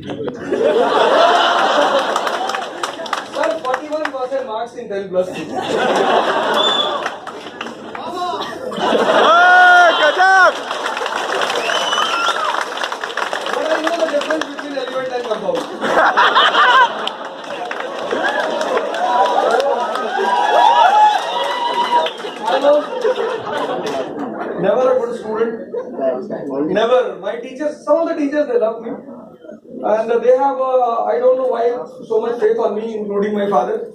Sir, 41% marks in 10 plus 2. Gajab! But I know the difference between element and compound. I was never a good student. Never. My teachers, some of the teachers, they love me. And they have, I don't know why, so much faith on me, including my father.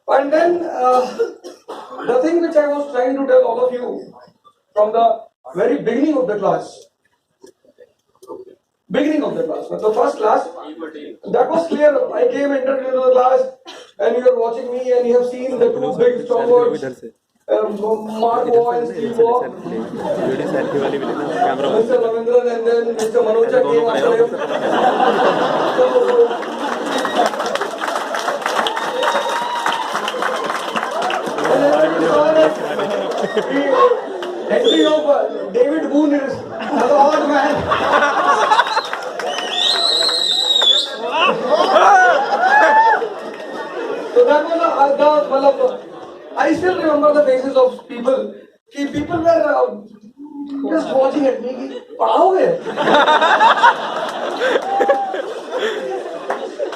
And then, the thing which I was trying to tell all of you from the very beginning of the class, but the first class, that was clear. I came, entered into the class, and you are watching me, and you have seen the two big stalwarts, Mark Waugh and Steve Waugh, Mr. Ravindran, and then Mr. Ojha came after him. The entry of David Boone is an odd man. So that was I still remember the faces of people. People were just watching at me. Padhaoge?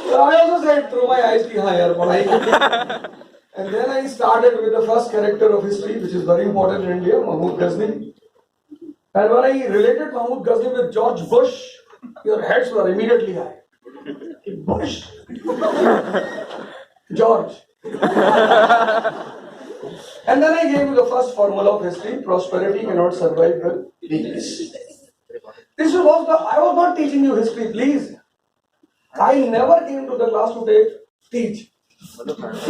So I also said through my eyes, ki, haan yaar, padhai. And then I started with the first character of history, which is very important in India, Mahmud Ghazni. And when I related Mahmud Ghazni with George Bush, your heads were immediately high. Bush? George. And then I gave you the first formula of history: prosperity cannot survive with peace. I was not teaching you history, please. I never came to the class to teach.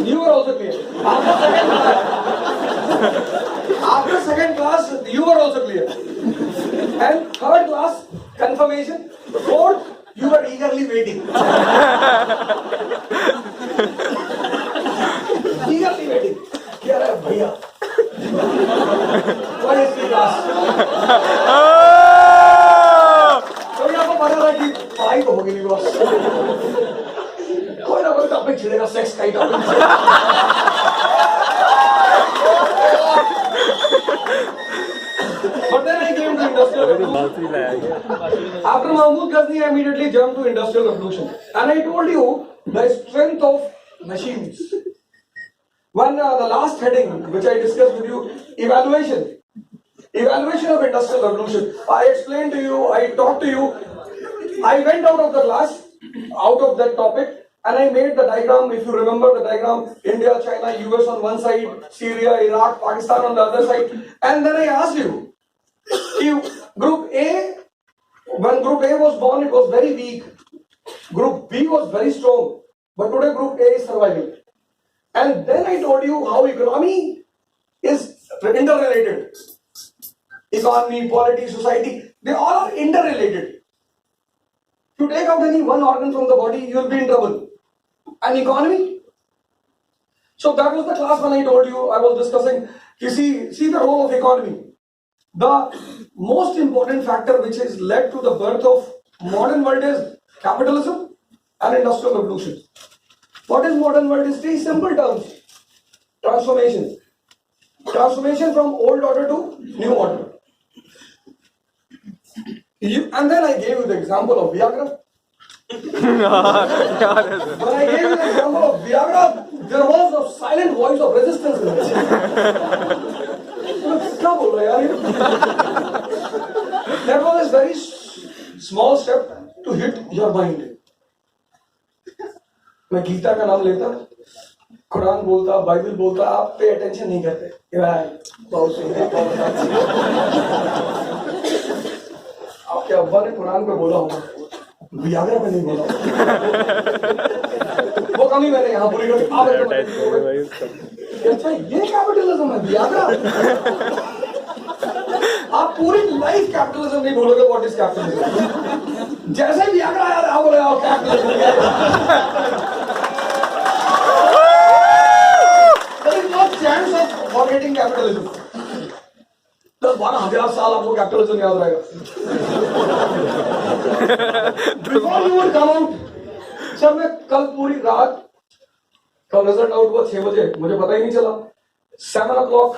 You were also clear. After second class, you were also clear. And third class, confirmation. Fourth, you were eagerly waiting. Eagerly waiting. Here I am, bhaiya. What is the class? तो आपको पता था कि पढ़ाई तो होगी नहीं बस कोई ना कोई टॉपिक छिड़ेगा सेक्स का ही topic But then I came to industrial revolution. After Mahmud Ghazni, I immediately jumped to industrial revolution. And I told you the strength of machines. When the last heading, which I discussed with you, evaluation of industrial revolution. I explained to you, I talked to you. I went out of the class, out of that topic, and I made the diagram. If you remember the diagram, India, China, US on one side, Syria, Iraq, Pakistan on the other side. And then I asked you, Group A, when Group A was born, it was very weak. Group B was very strong. But today Group A is surviving. And then I told you how economy is interrelated. Economy, polity, society, they all are interrelated. If you take out any one organ from the body, you will be in trouble. And economy? So that was the class when I told you, I was discussing, you see the role of economy. The most important factor which has led to the birth of modern world is capitalism and industrial revolution. What is modern world history? Simple terms. Transformation. Transformation from old order to new order. And then I gave you the example of Viagra. When I gave you the example of Viagra, there was a silent voice of resistance in it. That was a very small step to hit your mind. मैं गीता का नाम लेता, कुरान बोलता, Bible बोलता, आप pay attention नहीं करते। बहुत सही है, आपके अब्बा ने कुरान पे बोला होगा, वियाग्रा पे नहीं बोला। वो कमी मैंने यहाँ पूरी कर अच्छा ये कैपिटलिज्म है वियाग्रा। आप पूरी लाइफ कैपिटलिज्म नहीं बोलोगे व्हाट इज कैपिटलिज्म। जैसे ही वियाग्रा आया आप बोले आओ capitalism. There is no chance of forgetting capitalism. 10-12,000 साल आपको कैपिटलिज्म याद रहेगा. Before you would come out, sir मैं कल पूरी रात, कल रिजल्ट आउट हुआ 6 बजे, मुझे पता ही नहीं चला. 7 o'clock,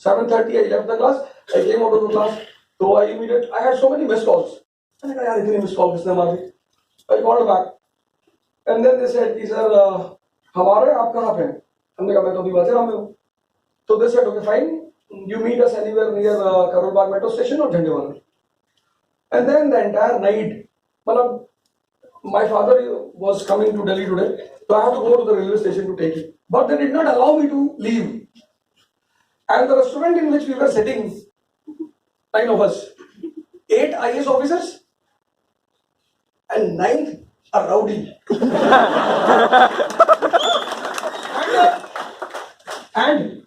7:30 I left the class. I came out of the class. So I had so many missed calls. मैंने कहा यार इतनी मिस कॉल किसने मार दी. I called back. And then they said कि सर हमारे आप कहाँ पे हैं? हमने कहा मैं तो अभी वाजिराम में हूँ. So they said okay fine. You meet us anywhere near Karol Bagh metro station or Jhandewalan. And then the entire night, my father was coming to Delhi today, so I have to go to the railway station to take him. But they did not allow me to leave. And the restaurant in which we were sitting, 9 of us, 8 IAS officers, and 9th a rowdy. and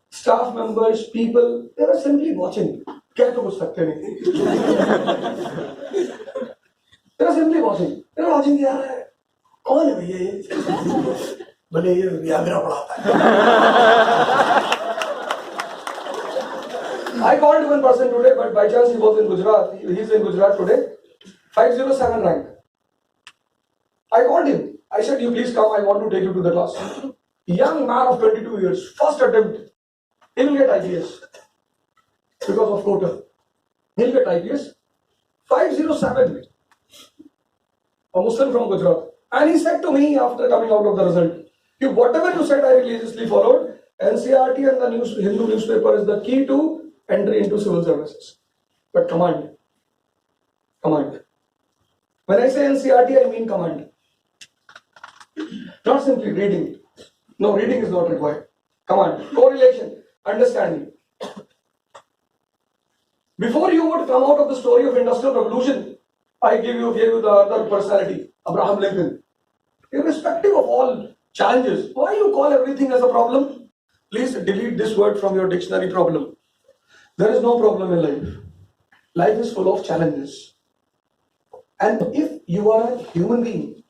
staff members, people, they were simply watching. क्या तो कुछ सकते नहीं. They were simply watching. They were watching यार कौन है भैया ये? भले ये व्याग्रा पढ़ाता है. I called one person today, but by chance he was in Gujarat. He's in Gujarat today. 507 rank. I called him. I said, you please come. I want to take you to the class. Young man of 22 years, first attempt. He will get IPS because of quota. He'll get IPS. 507. A Muslim from Gujarat. And he said to me after coming out of the result, whatever you said I religiously followed. NCRT and the Hindu newspaper is the key to entry into civil services. But command. When I say NCRT, I mean command. Not simply reading. No, reading is not required. Command. Correlation. Understanding. Before you would come out of the story of Industrial Revolution, I gave you the other personality, Abraham Lincoln. Irrespective of all challenges, why you call everything as a problem? Please delete this word from your dictionary, problem. There is no problem in life. Life is full of challenges. And if you are a human being,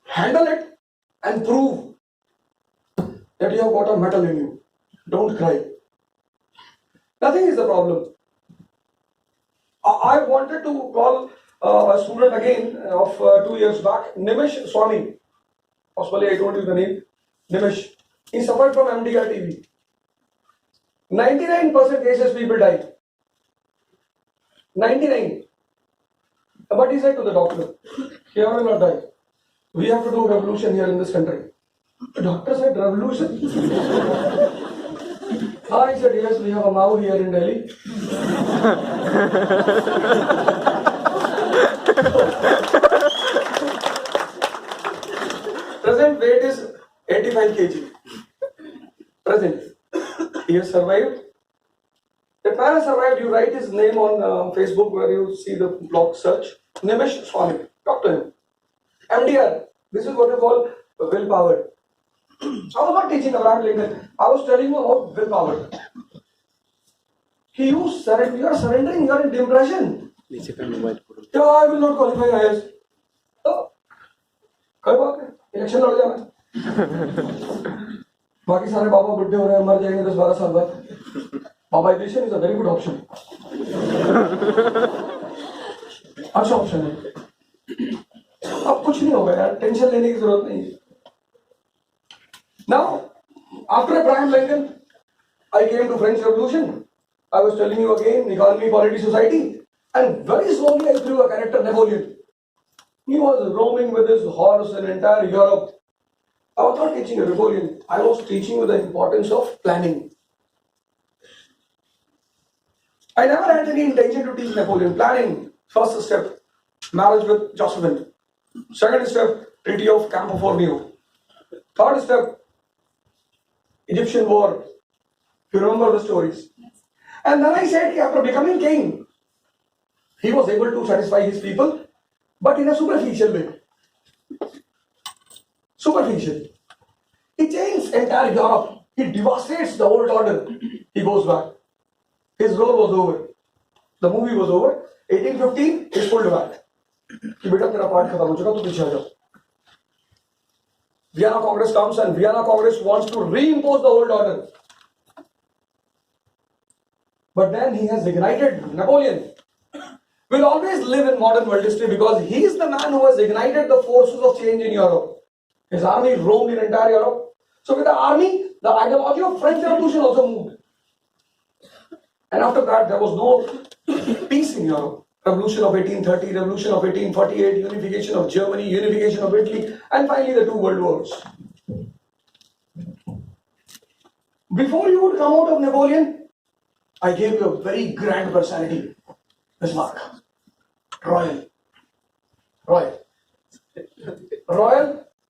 handle it and prove that you have got a metal in you. Don't cry. Nothing is the problem. I wanted to call a student again of 2 years back, Nimish Swami. Possibly I told you the name. Nimish. He suffered from MDR TB. 99% cases people die. 99. But he said to the doctor, "Here I will not die. We have to do revolution here in this country." The doctor said, "Revolution?" I said, "Yes, we have a Mao here in Delhi." Present weight is 85 kg. Present. He has survived. That man has survived. You write his name on Facebook where you see the blog search. Nimish Swami. Talk to him. MDR. This is what we call willpower. I was not teaching Abraham Lincoln. I was telling you about willpower. You are surrendering. You are in depression. Yeah, I will not qualify IAS. तो कोई बात नहीं. Election लड़ जाना. बाकी सारे बाबा बुढ़े हो रहे हैं, मर जाएंगे 10-12 साल बाद. Mobilization is a very good option. अच्छा ऑप्शन है. अब कुछ नहीं होगा यार, टेंशन लेने की जरूरत नहीं. Now, after Abraham Lincoln, I came to French Revolution. I was telling you again, economy, polity, society, and very slowly I grew a character, Napoleon. He was roaming with his horse in entire Europe. I was not teaching you Napoleon. I was teaching you the importance of planning. I never had any intention to teach Napoleon. Planning, first step, marriage with Josephine. Second step, Treaty of Camp Formio. Third step, Egyptian war. You remember the stories. And then I said, after becoming king, he was able to satisfy his people, but in a superficial way. Superficial. He changed entire Europe. He devastates the old order. He goes back. His role was over. The movie was over. 1815, he's pulled back. कि बेटा तेरा part खत्म हो चुका, तो पीछे आ जाओ. Vienna Congress comes and Vienna Congress wants to reimpose the old order. But then he has ignited Napoleon. Will always live in modern world history because he is the man who has ignited the forces of change in Europe. His army roamed in entire Europe. So with the army, the ideology of French Revolution also moved. And after that, there was no peace in Europe. Revolution of 1830, Revolution of 1848, unification of Germany, unification of Italy, and finally the two world wars. Before you would come out of Napoleon, I gave you a very grand personality, Bismarck. Royal,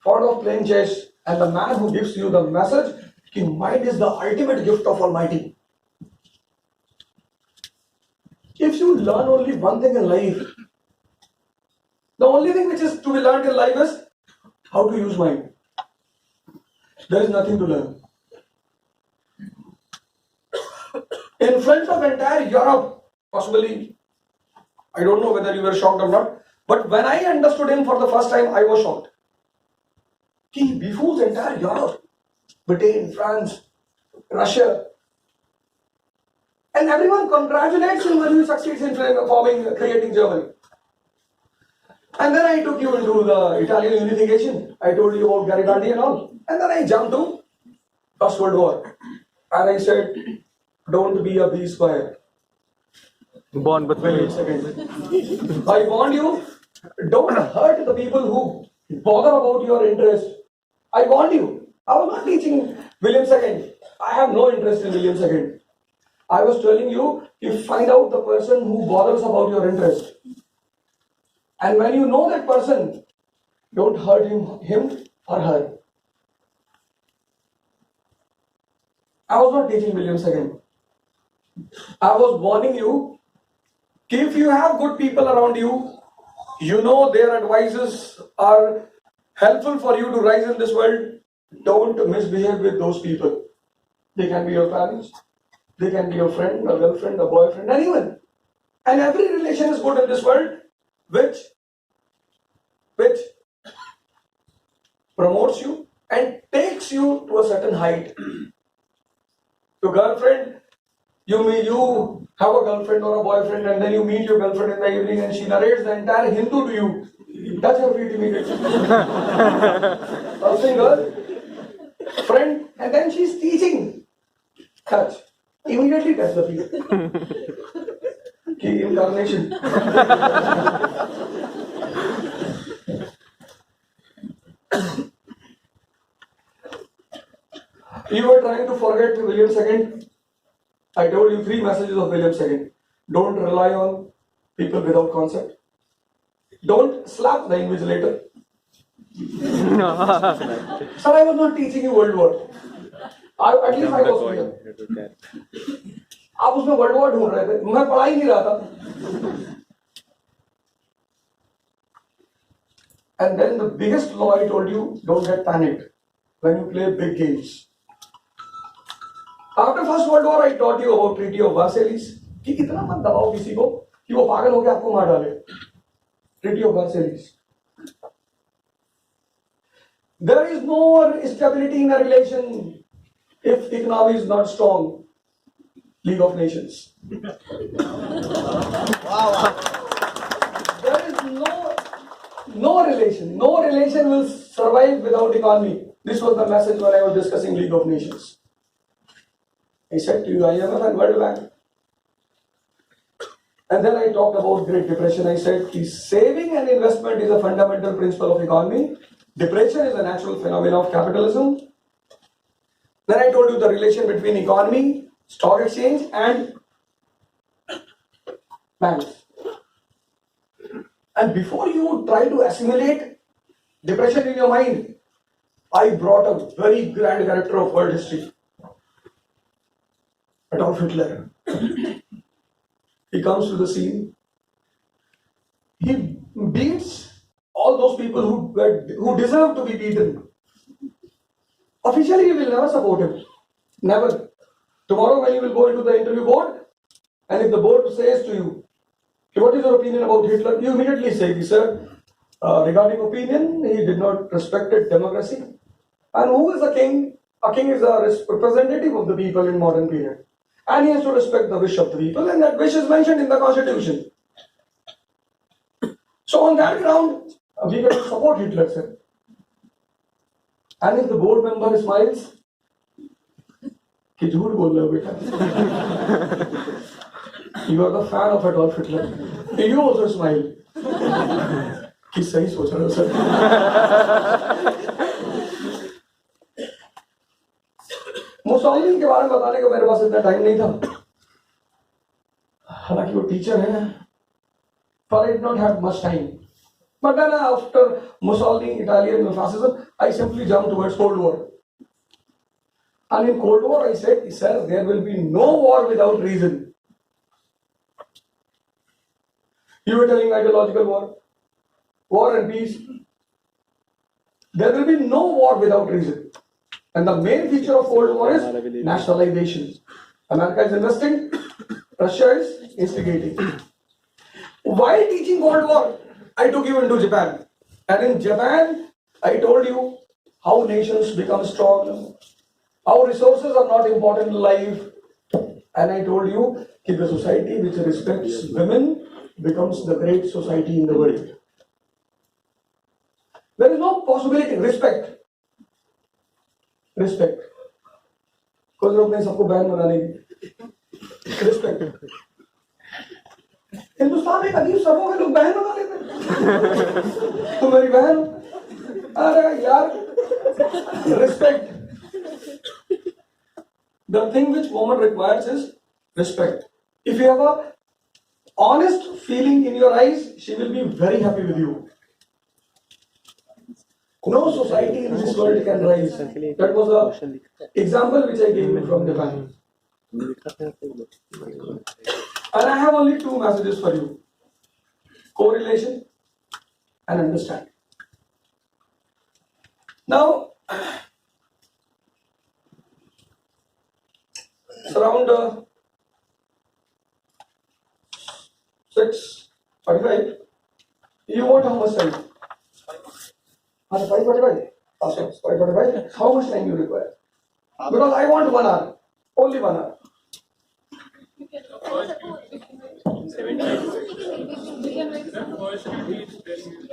fond of playing chess, and the man who gives you the message, mind is the ultimate gift of Almighty. If you learn only one thing in life, the only thing which is to be learned in life is how to use mind. There is nothing to learn. In front of entire Europe, possibly, I don't know whether you were shocked or not, but when I understood him for the first time, I was shocked. He befools entire Europe, Britain, France, Russia, and everyone congratulates him when he succeeds in creating Germany. And then I took you into the Italian unification. I told you about Garibaldi and all. And then I jumped to First World War. And I said, don't be a B square. Born with me. I warned you, don't hurt the people who bother about your interest. I warned you. I was not teaching William II. I have no interest in William II. I was telling you, you find out the person who bothers about your interest. And when you know that person, don't hurt him or her. I was not teaching William II. I was warning you, if you have good people around you, you know their advices are helpful for you to rise in this world, don't misbehave with those people. They can be your parents, they can be your friend, a girlfriend, a boyfriend, anyone. And every relation is good in this world, which promotes you and takes you to a certain height. Your girlfriend, you have a girlfriend or a boyfriend, and then you meet your girlfriend in the evening and she narrates the entire Hindu to you. Touch your feet immediately. A single friend, and then she's teaching. Touch. Immediately touch the feet. Key incarnation. You were trying to forget William II. I told you 3 messages of William II. Don't rely on people without concept. Don't slap the invigilator. Sir, I was not teaching you World War. At least I was clear. आप उसमें world war ढूंढ रहे थे, मैं पढ़ा ही नहीं रहा था. And then the biggest law I told you, don't get panicked when you play big games. After First World War, I taught you about Treaty of Versailles. कि इतना मत दबाओ किसी को कि वो पागल होकर आपको मार डाले. Treaty of Versailles. There is no stability in a relation if economy is not strong. League of Nations. Wow. There is no relation. No relation will survive without economy. This was the message when I was discussing League of Nations. I said to you, IMF and World Bank. And then I talked about Great Depression. I said, saving and investment is a fundamental principle of economy. Depression is a natural phenomenon of capitalism. Then I told you the relation between economy, stock exchange, and banks. And before you try to assimilate depression in your mind, I brought a very grand character of world history. Adolf Hitler. He comes to the scene. He beats all those people who deserve to be beaten. Officially, we will never support him. Never. Tomorrow when you will go into the interview board, and if the board says to you, what is your opinion about Hitler? You immediately say, sir, regarding opinion, he did not respect democracy. And who is a king? A king is a representative of the people in modern period. And he has to respect the wish of the people, and that wish is mentioned in the constitution. So on that ground, we can support Hitler, sir. And if the board member smiles, कि झूठ बोल रहे हो बेटा. You are the fan of Adolf Hitler. You also smile. कि सही सोच रहे हो सर. मुसोलिनी के बारे में बताने का मेरे पास इतना टाइम नहीं था. हालांकि वो टीचर है, but I did not have much time. But then after Mussolini, Italian fascism, I simply jumped towards Cold War. And in Cold War, I said, sir, there will be no war without reason. You were telling ideological war and peace. There will be no war without reason. And the main feature of Cold War is nationalization. America is investing, Russia is instigating. While teaching Cold War, I took you into Japan. And in Japan, I told you how nations become strong, how resources are not important in life. And I told you that the society which respects women becomes the great society in the world. There is no possibility. Respect. कुछ लोग नहीं सबको बहन बनाने की. Respect. Hindustan एक अजीब समूह है, लोग बहन बना लेते हैं. तुम मेरी बहन. अरे यार. Respect. The thing which woman requires is respect. If you have a honest feeling in your eyes, she will be very happy with you. No society in this world can rise. That was the example which I gave you from Japan. And I have only two messages for you: correlation and understanding. Now, it's around 6:45. You want how much time? 5:45. 5:45. How much time you require? Because I want 1 hour. Only 1 hour.